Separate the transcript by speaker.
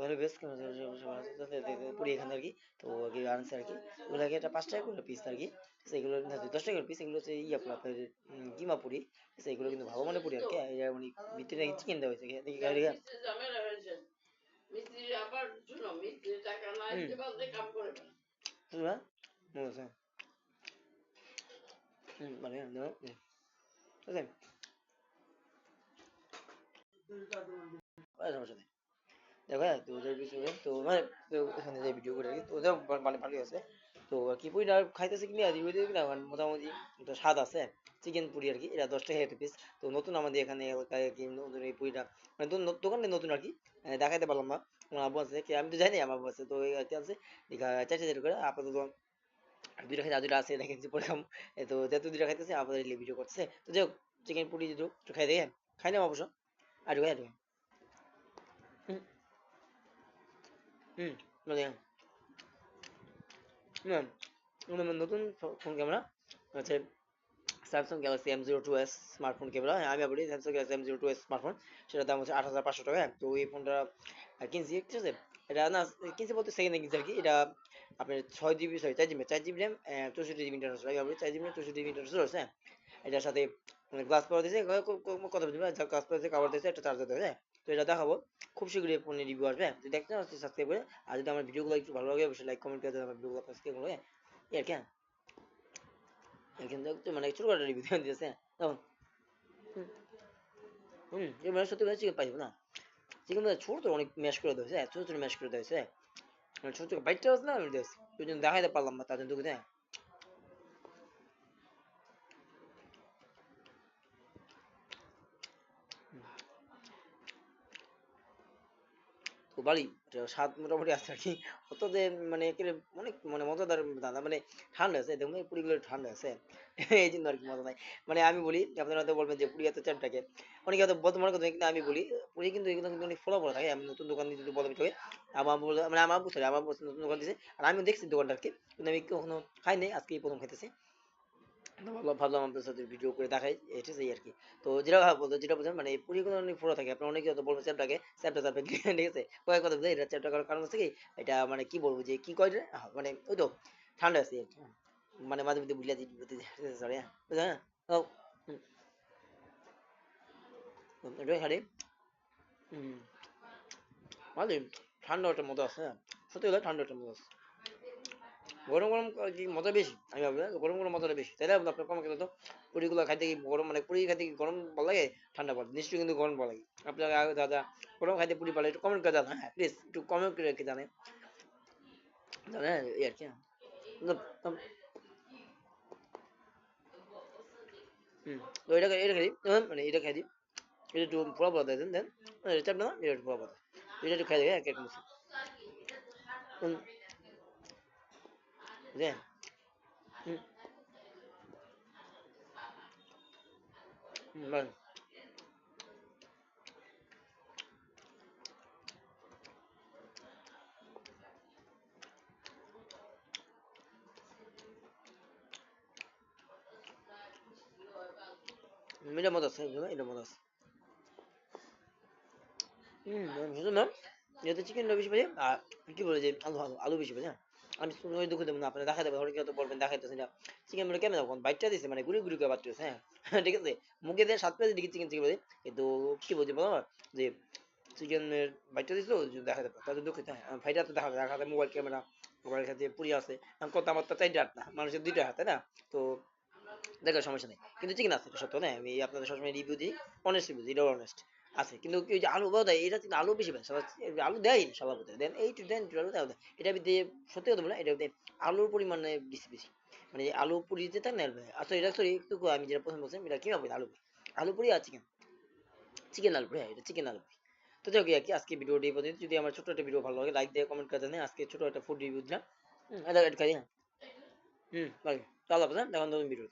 Speaker 1: Hello বেশ কেমন পুরি এখানে আর কি। তো আর কি আনছে আর কি, ওগুলো আগে এটা 5 টাকা করে পিস আর কি। সেগুলো না 10 টাকা করে পিস, এগুলো হচ্ছে ইয়া পুরি আপনার কিমা পুরি। সেগুলো কিন্তু ভালো মানে পুরি আর কি, এটা মানে ভিতরে চিকেন দেওয়া হয়েছে দেখি গাড়ি গা। তোমরা বুঝছে মানে বুঝলেন সমস্যা নেই। দেখো হ্যাঁ, তো ওদের পিছনে তো মানে তো ওখানে যে ভিডিও করে আর কি, তো ওদের মানে ভালোই আছে। তো আর কি পুরিটা খাইতেছে কিনা রিভিউ দিয়ে কিনা মানে মোটামুটি তো স্বাদ আছে। চিকেন পুরি আর কি, এটা 10 টাকা একটা পিস। তো নতুন আমাদের এখানে এলাকায় আর কি নতুন এই পুরিটা, মানে দোকানটা নতুন আর কি, দেখাইতে পারলাম না। আমার আব্বু আছে কি আমি তো জানি, আমার আব্বু আছে তো এই আর কি আছে দেখা 4,000 করে আপাতত। দুইটা খাইতে দুইটা আছে দেখেছি পরে খাম। তো যেহেতু দুইটা খাইতেছে আপাতত ভিডিও করতেছে, তো যাই হোক চিকেন পুরি যদি একটু খাই দেখেন, খাই না অবশ্য আর খাই আর হুম হুম মানে হুম নতুন ফোন ক্যামেরা হচ্ছে Samsung Galaxy M02s smartphone camera. হ্যাঁ আমি বলি স্যামসাং গ্যালাক্সি M02s স্মার্টফোন, সেটার দাম হচ্ছে 8,500 টাকা। তো এই ফোনটা কিনছি ঠিক আছে। এটা না কিনছি বলতে সেকেন্ড হ্যান্ড কিনছি আর কি। এটা আপনার 6 GB sorry 4 GB RAM 64 GB internal, আমি বলি 4 জিবি 64 জিবি ইন্টারনাল আছে। হ্যাঁ এটার সাথে গ্লাস পাওয়ার দিয়েছে, কথা বলছি গ্লাস পাওয়ার দিয়েছে, কাভার দিয়েছে, একটা চার্জার দিয়েছে। তো এটা দেখাবো খুব শীঘ্রই ফোনের রিভিউ আসবে। যদি দেখতে চান সাবস্ক্রাইব করে, আর যদি আমার ভিডিওগুলো একটু ভালো লাগে অবশ্যই লাইক কমেন্ট করে দেবেন আমার ভিডিওগুলো সাবস্ক্রাইব করে। এই আর কি হ্যাঁ, এখান থেকে একটু মানে ছোটখাটো রিভিউ দিয়েছে তখন। হুম এবার সত্যি কথা চিকেন পাইবো না, চিকেন ছোট তো অনেক ম্যাশ করে দিয়েছে, ছোট ছোট ম্যাশ করে দিয়েছে, মানে ছোট ছোট বাইকটা আছে না আমি দিয়েছি ওই জন্য দেখাইতে পারলাম না তাদের দুঃখে। তো ভালোই, স্বাদ মোটামুটি আছে আর কি। অত যে মানে একেবারে অনেক মানে মজাদার দাদা, মানে ঠান্ডা আছে দেখুন এই পুরিগুলো ঠান্ডা আছে এই জন্য আর কি মজা নাই। মানে আমি বলি আপনারা হয়তো বলবেন যে পুরি এত চ্যাপটাকে, অনেকে হয়তো বলতে মনে করতেন, কিন্তু আমি বলি পুরি কিন্তু এগুলো কিন্তু অনেক ফোলা ফোলা থাকে। আমি নতুন দোকান দিয়ে যদি বলতে হবে, আমার বলে মানে আমার বুঝতে আমার নতুন দোকান দিয়েছে আর আমি দেখছি দোকানটা আর কি, কিন্তু আমি কখনো খাই নাই, আজকে প্রথম খাইতেছি। তো ভাবলাম আপনার সাথে ভিডিও করে দেখাই, এটা সেই আর কি। তো যেটা বলতো যেটা বলছেন মানে পুরিগুলো অনেক ফোড়া থাকে, আপনার অনেকে হয়তো বলবেন চ্যাপটাকে চ্যাপটা চ্যাপটা ঠিক আছে, কয়েক কথা বুঝে এটা চ্যাপটা করার কারণ হচ্ছে কি, এটা মানে কি বলবো যে কি কয় রে? মানে ওই তো ঠান্ডা আছে আর কি, মানে মাঝে মধ্যে বুঝলে দিই সরি হ্যাঁ বুঝলেন হ্যাঁ। ও হুম, এটাই খালি হুম মানে ঠান্ডা ওটার মতো আছে, হ্যাঁ সত্যি কথা ঠান্ডা ওটার মতো আছে। গরম গরম কি মজা বেশি, আমি ভাবি গরম গরম মজাটা বেশি, তাই না? আপনার কম খেলে তো পুরিগুলো খাইতে কি গরম, মানে পুরি খাইতে কি গরম ভালো লাগে ঠান্ডা ভালো, নিশ্চয়ই কিন্তু গরম ভালো লাগে। আপনার আগে দাদা গরম খাইতে পুরি ভালো একটু কমেন্ট করে জানা, হ্যাঁ প্লিজ একটু কমেন্ট করে রেখে জানে জানে এই আর কি হ্যাঁ। হুম তো এটা খাই মানে এটা খাই দিই, এটা একটু পোড়া পোড়া দেয় দেন, এটা চাপ না এটা একটু পোড়া পোড়া, এটা একটু খাই দেয় এক এক মুছে বুঝলেন। হুম বলেন। এটা মজা আছে এটা মজা আছে। শুধু না, যেহেতু চিকেনটা বেশি ভাজি আর কি বলে যে আলু আলু আলু বেশি ভাজি হ্যাঁ। আমি ওই দুঃখ দেবো না, আপনারা দেখা দেবে অনেকে হয়তো বলবেন দেখাইতেছে না চিকেন মানে কেমন যখন বাইটটা দিচ্ছে মানে গুড়ি গুড়ি করে বাচ্চা হ্যাঁ ঠিক আছে, মুখে দিয়ে স্বাদ পেয়েছে দিকে চিকেন চিকেন ভাজি, কিন্তু কি বলছি বলো না, যে চিকেনের বাইটটা দিছিল দেখা যাবে তাদের দুঃখিত হ্যাঁ। ভাইটা তো দেখা যায় মোবাইল ক্যামেরা, মোবাইল কাছে পুরি আছে, কত আমার তো 4টা 8 না মানুষের 2টা হাতে না। তো দেখার সমস্যা নেই, কিন্তু চিকেন আছে এটা সত্য না, আমি আপনাদের সবসময় রিভিউ দিই, অনেস্ট রিভিউ এটা অনেস্ট আছে। কিন্তু ওই যে আলু দেয় এটা কিন্তু আলু বেশি পায় সবাই, আলু দেয় না সবার প্রতি দেন এই দেন আলু দেয় দেয়। এটা দিয়ে সত্যি কথা বলে এটা দিয়ে আলুর পরিমাণে বেশি বেশি, মানে আলু পুরি দিতে থাক না আচ্ছা এটা সরি একটু আমি যেটা প্রথম বলছিলাম এটা কি হবে আলু পুরি, আলু পুরি আর চিকেন, চিকেন আলু পুরি হ্যাঁ এটা চিকেন আলু পুরি। তো যাই হোক আর কি আজকে ভিডিওটি এই পর্যন্ত, যদি আমার ছোট একটা ভিডিও ভালো লাগে লাইক দিয়ে কমেন্ট করে জানেন, আজকে ছোট একটা ফুড রিভিউ দিলাম। এটা খাই হ্যাঁ। বাই, তাহলে আপনার দেখুন নতুন ভিডিও।